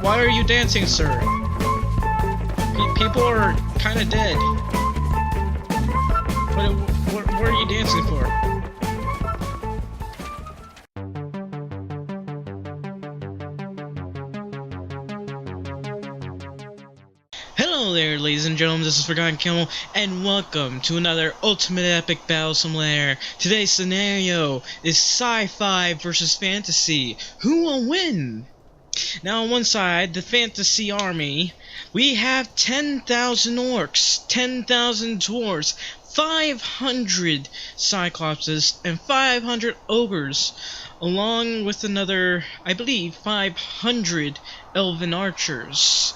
Why are you dancing, sir? People are kind of dead. What are you dancing for? Hello there, ladies and gentlemen, this is Forgotten Camel, and welcome to another Ultimate Epic Battle Simulator. Today's scenario is sci-fi versus fantasy. Who will win? Now on one side, the fantasy army, we have 10,000 orcs, 10,000 dwarves, 500 cyclopses, and 500 ogres, along with another, I believe, 500 elven archers.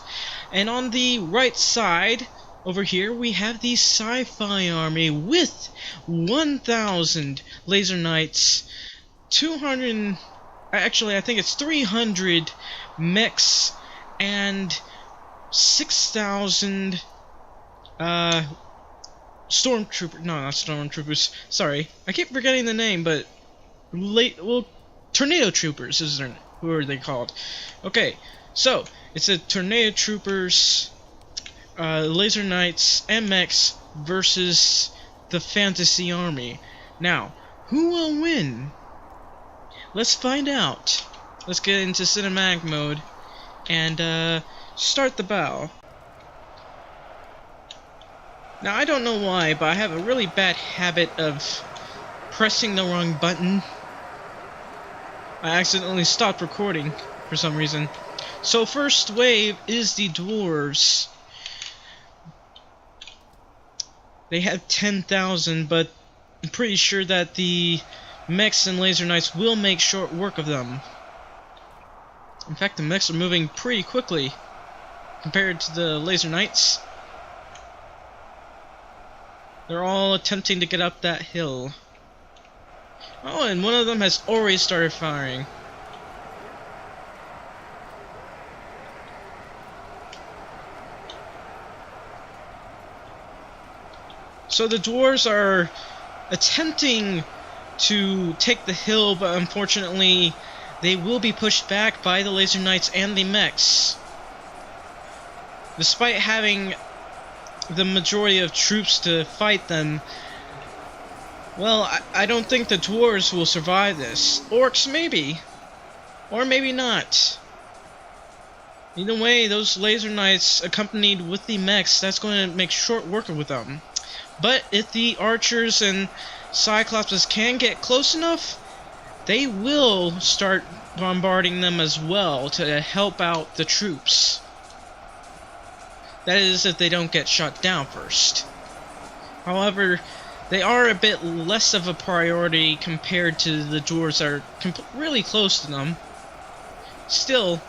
And on the right side, over here, we have the sci-fi army with 1,000 laser knights, 200... Actually, I think it's 300 mechs, and 6,000... stormtroopers. No, not stormtroopers. Sorry. I keep forgetting the name, but... tornado troopers is their... Who are they called? Okay, so... It's a tornado troopers, laser knights, and mechs versus the fantasy army. Now, who will win? Let's find out. Let's get into cinematic mode and start the battle. Now, I don't know why, but I have a really bad habit of pressing the wrong button. I accidentally stopped recording for some reason. So first wave is the dwarves. They have 10,000, but I'm pretty sure that the mechs and laser knights will make short work of them. In fact, the mechs are moving pretty quickly compared to the laser knights. They're all attempting to get up that hill. Oh, and one of them has already started firing. So the dwarves are attempting to take the hill, but unfortunately they will be pushed back by the laser knights and the mechs. Despite having the majority of troops to fight them, well, I don't think the dwarves will survive this. Orcs maybe, or maybe not. Either way, those laser knights accompanied with the mechs, that's going to make short work with them. But if the archers and cyclopses can get close enough, they will start bombarding them as well to help out the troops. That is, if they don't get shot down first. However, they are a bit less of a priority compared to the dwarves that are really close to them. Still,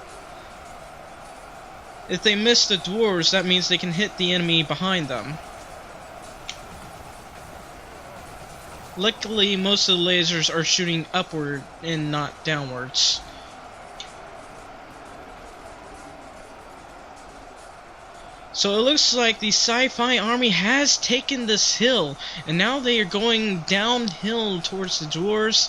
if they miss the dwarves, that means they can hit the enemy behind them. Luckily, most of the lasers are shooting upward and not downwards. So it looks like the sci-fi army has taken this hill, and now they are going downhill towards the dwarves.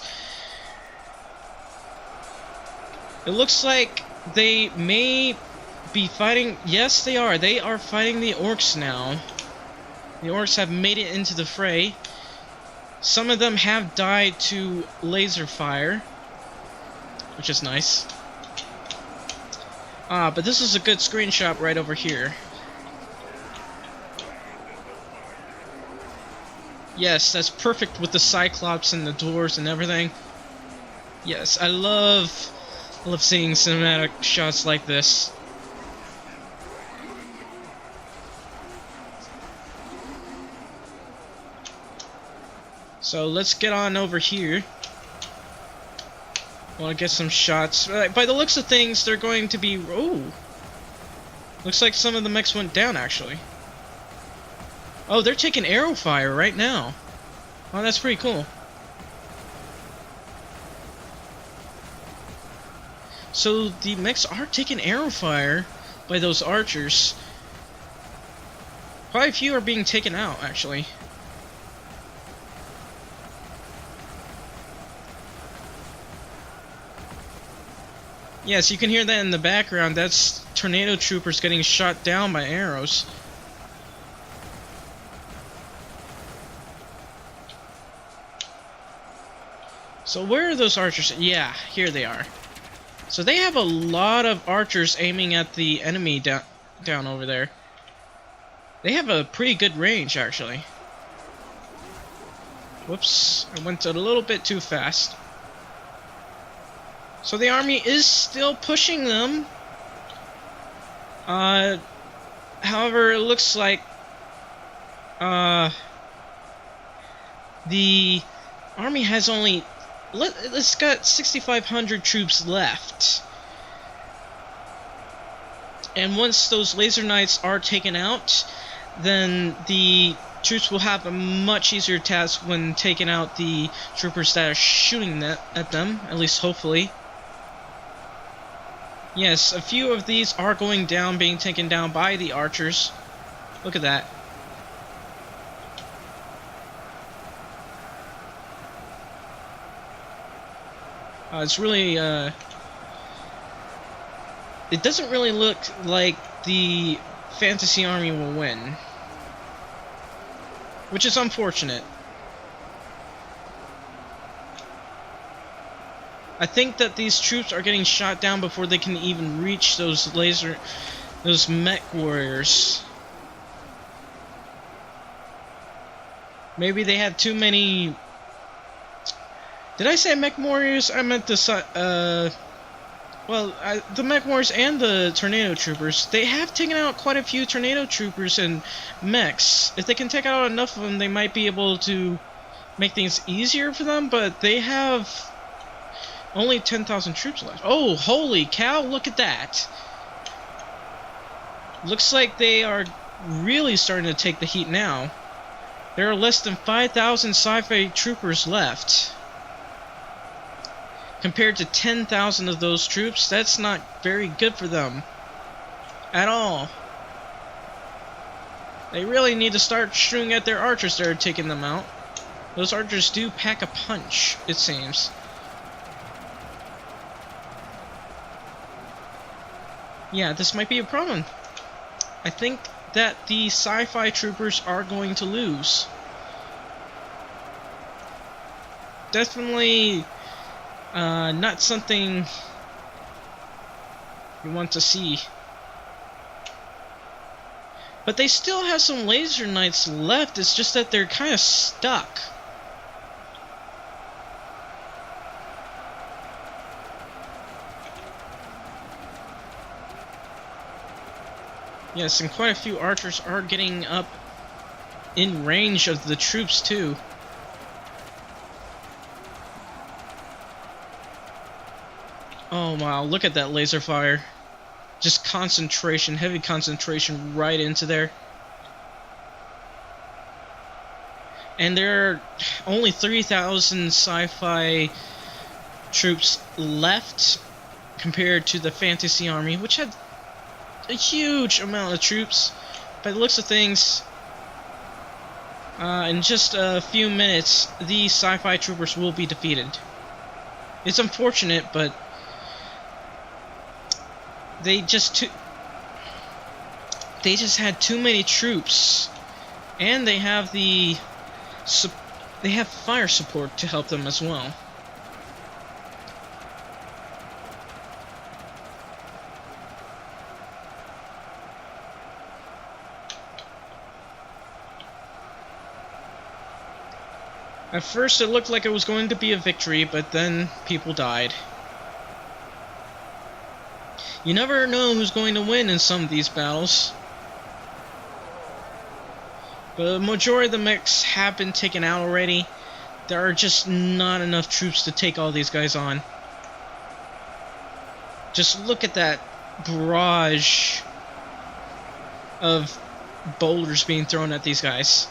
It looks like they may be fighting... Yes, they are. They are fighting the orcs now. The orcs have made it into the fray. Some of them have died to laser fire, which is nice. But this is a good screenshot right over here. Yes, that's perfect with the Cyclops and the dwarves and everything. Yes, I love seeing cinematic shots like this. So let's get on over here. Want to get some shots. By the looks of things, they're going to be... Oh! Looks like some of the mechs went down, actually. Oh, they're taking arrow fire right now. Oh, that's pretty cool. So the mechs are taking arrow fire by those archers. Quite a few are being taken out, actually. Yes, you can hear that in the background. That's tornado troopers getting shot down by arrows. So where are those archers? Yeah, here they are. So they have a lot of archers aiming at the enemy down over there. They have a pretty good range, actually. Whoops, I went a little bit too fast. So the army is still pushing them. However, it looks like the army has only it's got 6,500 troops left. And once those laser knights are taken out, then the troops will have a much easier task when taking out the troopers that are shooting at them, at least hopefully. Yes, a few of these are going down, being taken down by the archers. Look at that. It's really, it doesn't really look like the fantasy army will win, which is unfortunate. I think that these troops are getting shot down before they can even reach those mech warriors. Maybe they had too many. Did I say mech warriors? I meant the the mech warriors and the tornado troopers. They have taken out quite a few tornado troopers and mechs. If they can take out enough of them, they might be able to make things easier for them, but they have only 10,000 troops left. Oh, holy cow, look at that. Looks like they are really starting to take the heat now. There are less than 5,000 sci-fi troopers left. Compared to 10,000 of those troops, that's not very good for them. At all. They really need to start shooting at their archers that are taking them out. Those archers do pack a punch, it seems. Yeah, this might be a problem. I think that the sci-fi troopers are going to lose. Definitely not something you want to see. But they still have some laser knights left, it's just that they're kind of stuck. Yes, and quite a few archers are getting up in range of the troops too. Oh wow, look at that laser fire. Just concentration, heavy concentration right into there. And there are only 3,000 sci-fi troops left compared to the fantasy army, which had a huge amount of troops. By the looks of things, in just a few minutes, the sci-fi troopers will be defeated. It's unfortunate, but they just had too many troops, and they have fire support to help them as well. At first it looked like it was going to be a victory, but then people died. You never know who's going to win in some of these battles. But the majority of the mechs have been taken out already. There are just not enough troops to take all these guys on. Just look at that barrage of boulders being thrown at these guys.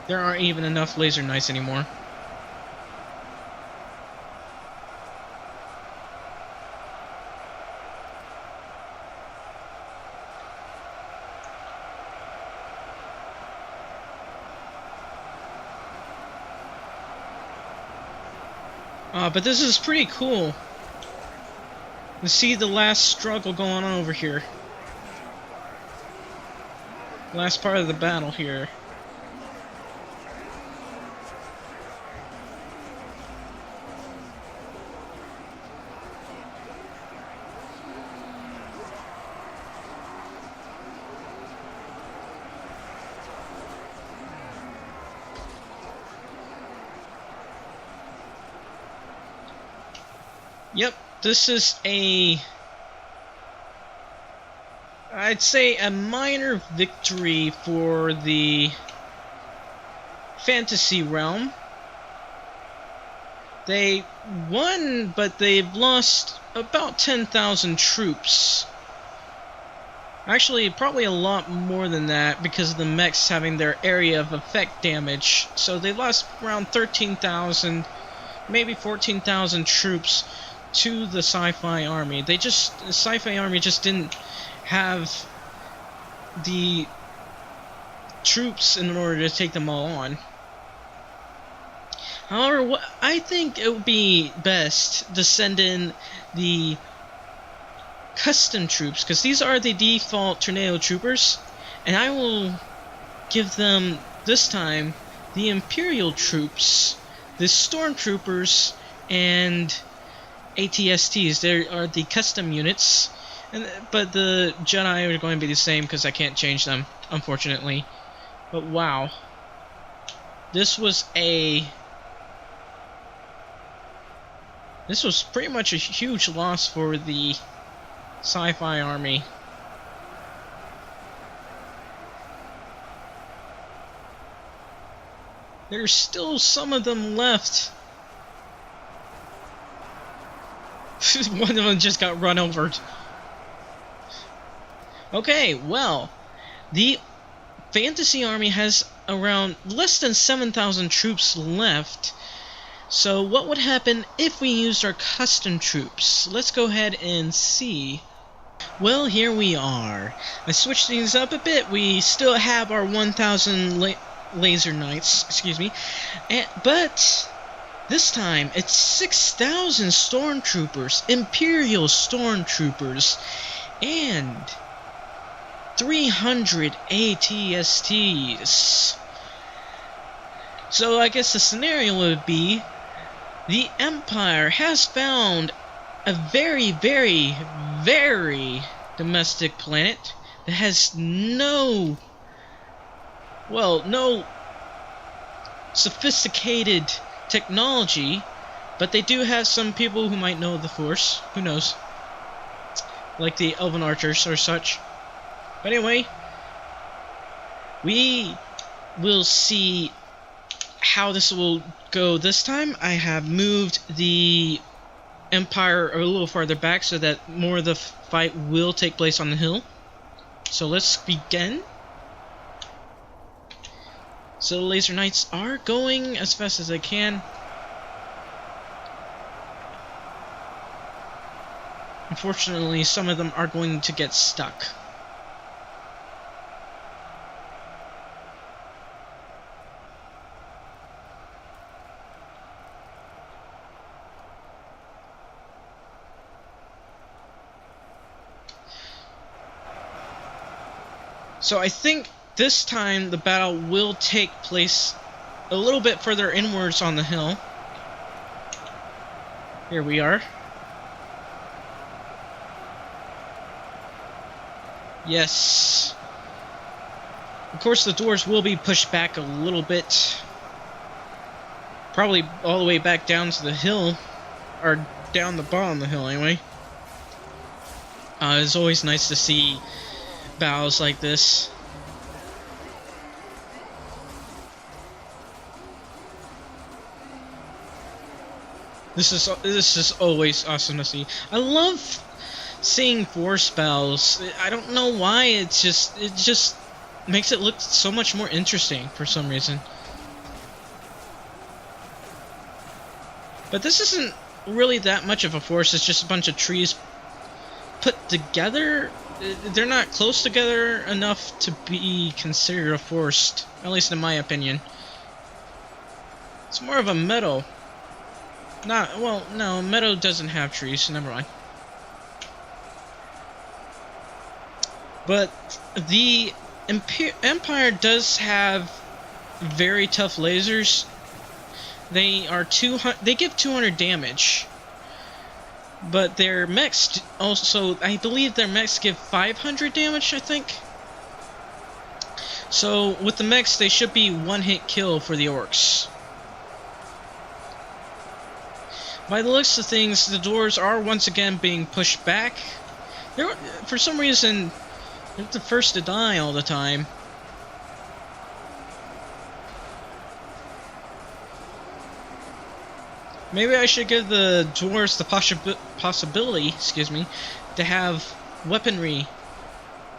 There aren't even enough laser knights anymore. But this is pretty cool to see the last struggle going on over here. Last part of the battle here. Yep, this is I'd say a minor victory for the fantasy realm. They won, but they've lost about 10,000 troops. Actually, probably a lot more than that because of the mechs having their area of effect damage. So they lost around 13,000, maybe 14,000 troops to the Sci-Fi Army. The Sci-Fi Army just didn't have the troops in order to take them all on. However, I think it would be best to send in the custom troops, because these are the default Tornado troopers, and I will give them, this time, the Imperial troops, the Stormtroopers, and ATSTs. They are the custom units, but the Jedi are going to be the same because I can't change them, unfortunately. But wow, this was pretty much a huge loss for the Sci-Fi Army. There's still some of them left. One of them just got run over. Okay, well, the Fantasy Army has around less than 7,000 troops left. So what would happen if we used our custom troops? Let's go ahead and see. Well, here we are. I switched things up a bit. We still have our 1,000 laser knights, excuse me, but this time it's 6,000 stormtroopers, Imperial stormtroopers, and 300 ATSTs. So I guess the scenario would be the Empire has found a very, very, very domestic planet that has no sophisticated technology, but they do have some people who might know the Force. Who knows? Like the Elven Archers or such. But anyway, we will see how this will go this time. I have moved the Empire a little farther back so that more of the fight will take place on the hill. So let's begin. So the Laser Knights are going as fast as they can. Unfortunately, some of them are going to get stuck. So I think this time the battle will take place a little bit further inwards on the hill. Here we are. Yes. Of course the doors will be pushed back a little bit. Probably all the way back down to the hill. Or down the bottom of the hill anyway. It's always nice to see battles like this. This is always awesome to see. I love seeing Force battles. I don't know why, it just makes it look so much more interesting for some reason. But this isn't really that much of a force, it's just a bunch of trees put together. They're not close together enough to be considered a force, at least in my opinion. It's more of a metal. Not, well, no, Meadow doesn't have trees, so never mind. But the Empire does have very tough lasers. They are they give 200 damage. But their mechs also, I believe their mechs give 500 damage, I think. So with the mechs, they should be one-hit kill for the orcs. By the looks of things, the doors are once again being pushed back. For some reason, they're the first to die all the time. Maybe I should give the dwarves the possibility, excuse me, to have weaponry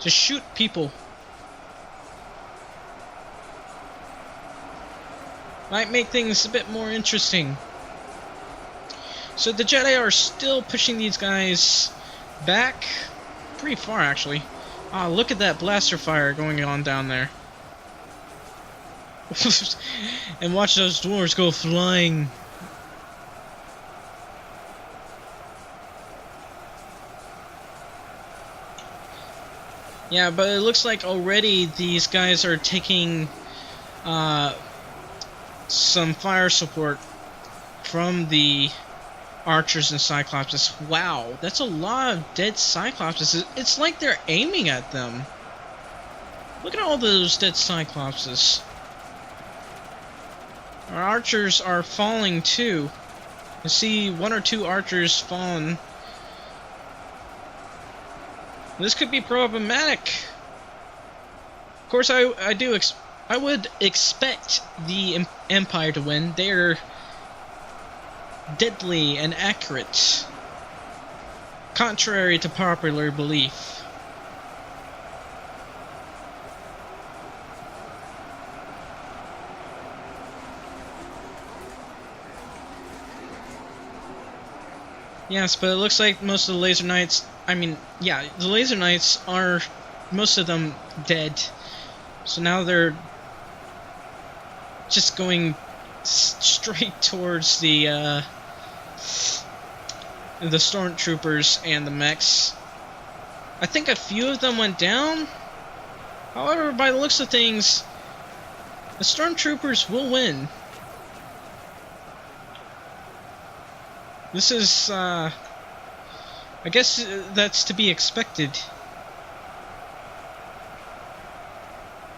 to shoot people. Might make things a bit more interesting. So the Jedi are still pushing these guys back pretty far, actually. Ah, look at that blaster fire going on down there. And watch those dwarves go flying. Yeah, but it looks like already these guys are taking some fire support from the archers and cyclopses. Wow, that's a lot of dead cyclopses. It's like they're aiming at them. Look at all those dead cyclopses. Our archers are falling too. I see one or two archers fallen. This could be problematic. Of course, I would expect the Empire to win. They're deadly and accurate, contrary to popular belief. Yes, but it looks like most of the Laser Knights, the Laser Knights are, most of them, dead. So now they're just going straight towards the stormtroopers and the mechs. I think a few of them went down. However, by the looks of things, the stormtroopers will win. This is, I guess that's to be expected.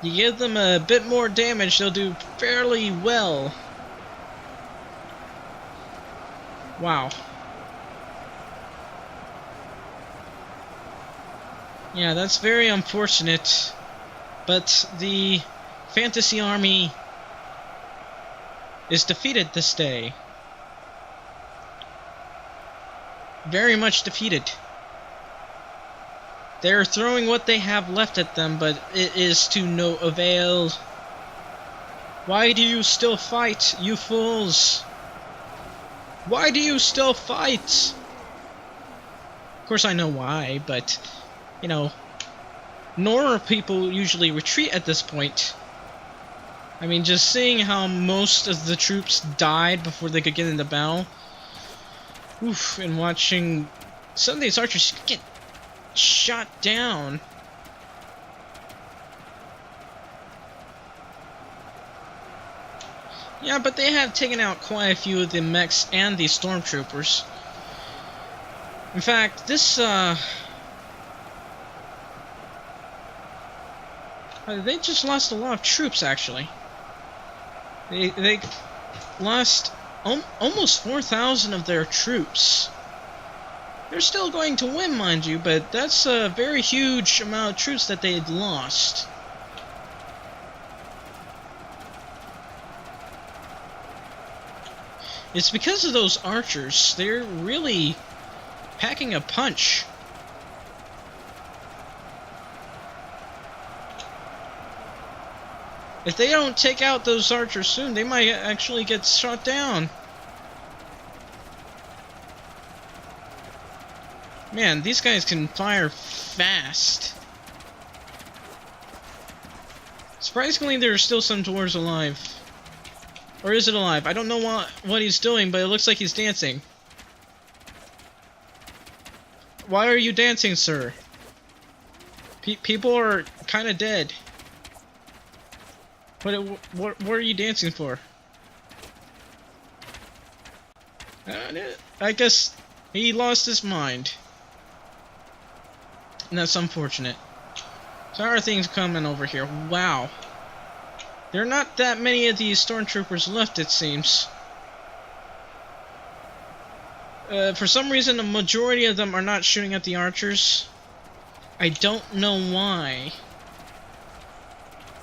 You give them a bit more damage, they'll do fairly well. Wow. Yeah, that's very unfortunate. But the fantasy army is defeated this day. Very much defeated. They're throwing what they have left at them, but it is to no avail. Why do you still fight, you fools? Why do you still fight? Of course I know why, but, you know, Nora people usually retreat at this point. I mean, just seeing how most of the troops died before they could get into battle. Oof, and watching some of these archers get shot down. Yeah, but they have taken out quite a few of the mechs and the stormtroopers. In fact, this, they just lost a lot of troops, actually. They lost almost 4,000 of their troops. They're still going to win, mind you, but that's a very huge amount of troops that they had lost. It's because of those archers. They're really packing a punch. If they don't take out those archers soon, they might actually get shot down. Man, these guys can fire fast. Surprisingly, there are still some dwarves alive. Or is it alive? I don't know what he's doing, but it looks like he's dancing. Why are you dancing, sir? People are kind of dead. What are you dancing for? I guess he lost his mind. And that's unfortunate. So how are things coming over here? Wow. There are not that many of these stormtroopers left, it seems. For some reason, the majority of them are not shooting at the archers. I don't know why.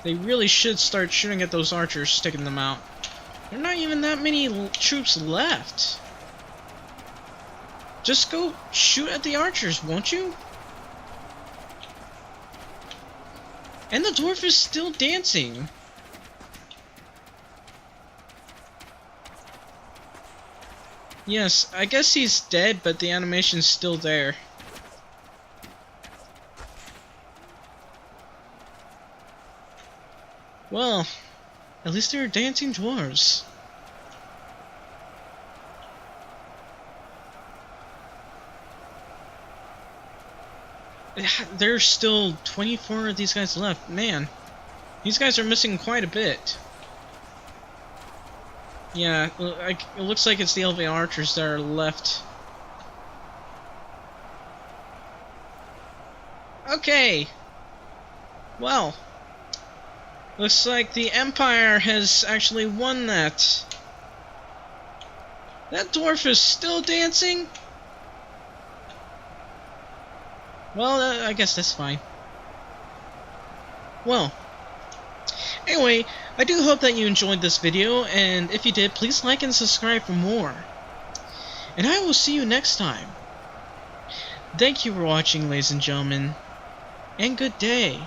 They really should start shooting at those archers, taking them out. There are not even that many troops left. Just go shoot at the archers, won't you? And the dwarf is still dancing. Yes, I guess he's dead, but the animation's still there. Well, at least they're dancing dwarves. There's still 24 of these guys left. Man, these guys are missing quite a bit. Yeah, it looks like it's the LV archers that are left. Okay. Well, looks like the Empire has actually won that. That dwarf is still dancing? Well, I guess that's fine. Well, anyway, I do hope that you enjoyed this video, and if you did, please like and subscribe for more. And I will see you next time. Thank you for watching, ladies and gentlemen, and good day.